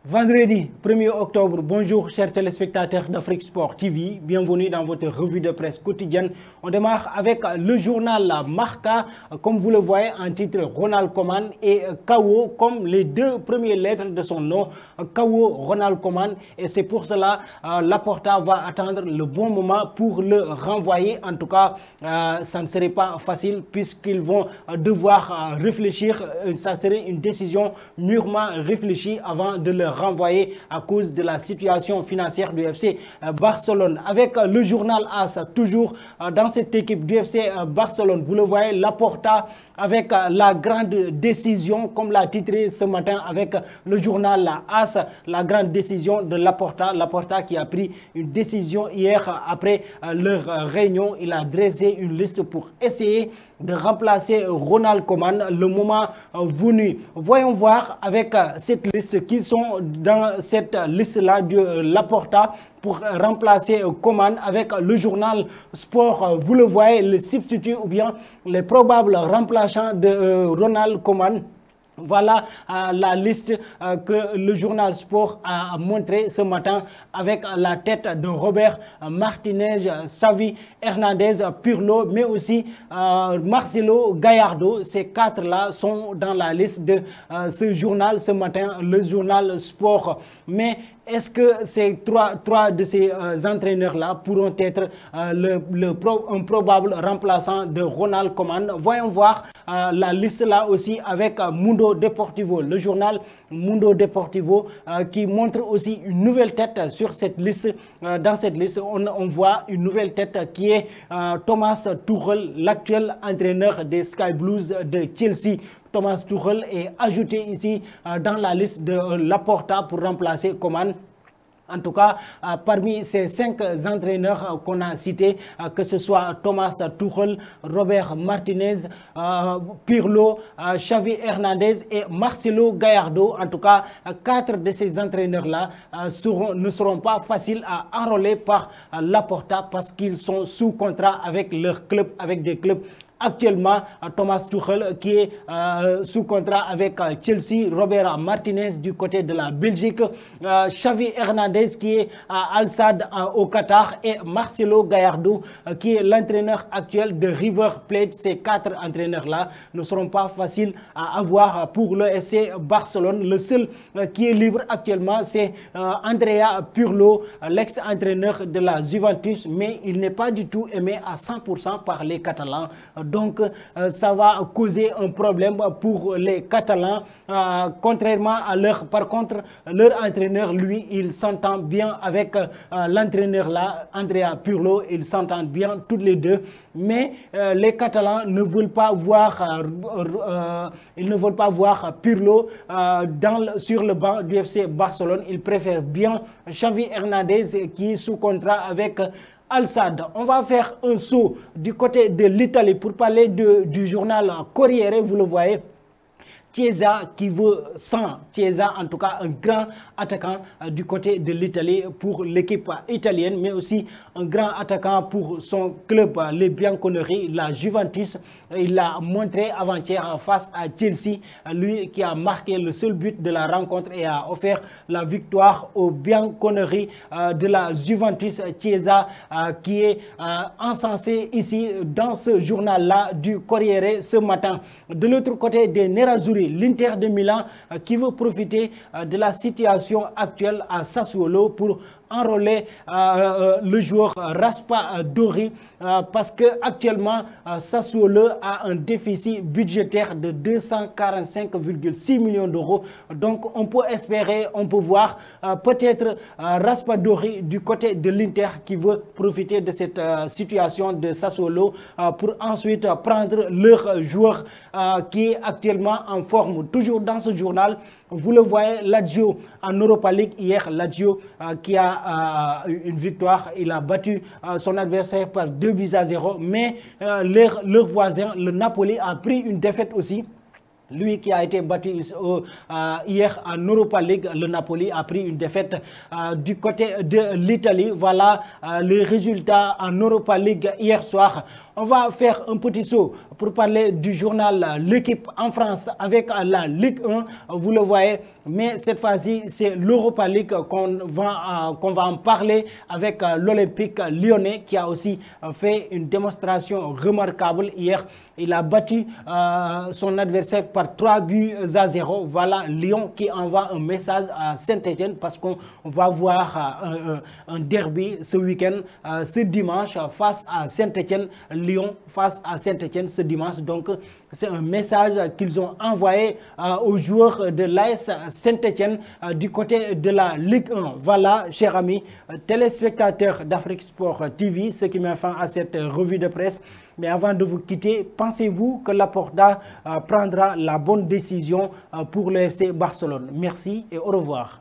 Vendredi 1er octobre, bonjour chers téléspectateurs d'Afrique Sport TV, bienvenue dans votre revue de presse quotidienne. On démarre avec le journal Marca, comme vous le voyez en titre Ronald Koeman et KO comme les deux premières lettres de son nom, KO Ronald Koeman, et c'est pour cela Laporta va attendre le bon moment pour le renvoyer. En tout cas, ça ne serait pas facile puisqu'ils vont devoir réfléchir, ça serait une décision mûrement réfléchie avant de le renvoyé à cause de la situation financière du FC Barcelone. Avec le journal AS, toujours dans cette équipe du FC Barcelone, vous le voyez, Laporta avec la grande décision, comme l'a titré ce matin avec le journal AS, la grande décision de Laporta. Laporta qui a pris une décision hier après leur réunion. Il a dressé une liste pour essayer de remplacer Ronald Koeman le moment venu. Voyons voir avec cette liste qui sont dans cette liste-là de Laporta pour remplacer Koeman avec le journal Sport. Vous le voyez, le substitut ou bien les probables remplaçants de Ronald Koeman. Voilà la liste que le journal Sport a montré ce matin avec la tête de Robert Martinez, Xavi Hernandez, Pirlo, mais aussi Marcelo Gallardo. Ces quatre-là sont dans la liste de ce journal ce matin, le journal Sport. Mais est-ce que ces trois de ces entraîneurs-là pourront être un probable remplaçant de Ronald Koeman? Voyons voir la liste-là aussi avec Mundo Deportivo, le journal Mundo Deportivo qui montre aussi une nouvelle tête sur cette liste. Dans cette liste, on voit une nouvelle tête qui est Thomas Tuchel, l'actuel entraîneur des Sky Blues de Chelsea. Thomas Tuchel est ajouté ici dans la liste de Laporta pour remplacer Koeman. En tout cas, parmi ces 5 entraîneurs qu'on a cités, que ce soit Thomas Tuchel, Robert Martinez, Pirlo, Xavi Hernandez et Marcelo Gallardo, en tout cas, 4 de ces entraîneurs-là ne seront pas faciles à enrôler par Laporta parce qu'ils sont sous contrat avec leur club, avec des clubs. Actuellement, Thomas Tuchel qui est sous contrat avec Chelsea, Robert Martinez du côté de la Belgique, Xavi Hernandez qui est à Al Sadd au Qatar et Marcelo Gallardo qui est l'entraîneur actuel de River Plate. Ces 4 entraîneurs-là ne seront pas faciles à avoir pour le FC Barcelone. Le seul qui est libre actuellement, c'est Andrea Pirlo, l'ex-entraîneur de la Juventus, mais il n'est pas du tout aimé à 100% par les Catalans. Donc, ça va causer un problème pour les Catalans. Contrairement à par contre, leur entraîneur, lui, il s'entend bien avec l'entraîneur là, Andrea Pirlo. Ils s'entendent bien tous les deux. Mais les Catalans ne veulent pas voir, Pirlo sur le banc du FC Barcelone. Ils préfèrent bien Xavi Hernandez qui est sous contrat avec Al Sadd. On va faire un saut du côté de l'Italie pour parler du journal Corriere, vous le voyez. Chiesa qui veut 100, Chiesa en tout cas un grand attaquant du côté de l'Italie pour l'équipe italienne, mais aussi un grand attaquant pour son club, les Bianconeri, la Juventus. Il l'a montré avant-hier face à Chelsea, lui qui a marqué le seul but de la rencontre et a offert la victoire aux Bianconeri de la Juventus. Chiesa qui est encensé ici dans ce journal-là du Corriere ce matin. De l'autre côté des Nerazzurri, l'Inter de Milan qui veut profiter de la situation actuelle à Sassuolo pour enrôler le joueur Raspadori parce que actuellement Sassuolo a un déficit budgétaire de 245,6 millions d'euros. Donc on peut espérer, on peut voir peut-être Raspadori du côté de l'Inter qui veut profiter de cette situation de Sassuolo pour ensuite prendre leur joueur qui est actuellement en forme. Toujours dans ce journal, vous le voyez, Lazio en Europa League hier, Lazio qui a une victoire, il a battu son adversaire par 2-0, mais leur voisin, le Napoli, a pris une défaite aussi. Lui qui a été battu hier en Europa League, le Napoli a pris une défaite du côté de l'Italie. Voilà les résultats en Europa League hier soir. On va faire un petit saut pour parler du journal L'équipe en France avec la Ligue 1. Vous le voyez, mais cette fois-ci, c'est l'Europa League qu'on va en parler avec l'Olympique lyonnais qui a aussi fait une démonstration remarquable hier. Il a battu son adversaire par 3-0. Voilà Lyon qui envoie un message à Saint-Etienne parce qu'on va voir un derby ce week-end, ce dimanche face à Saint-Etienne. Lyon face à Saint-Etienne ce dimanche. Donc, c'est un message qu'ils ont envoyé aux joueurs de l'AS Saint-Etienne du côté de la Ligue 1. Voilà, chers amis, téléspectateurs d'Afrique Sport TV, ce qui met fin à cette revue de presse. Mais avant de vous quitter, pensez-vous que Laporta prendra la bonne décision pour le FC Barcelone? Merci et au revoir.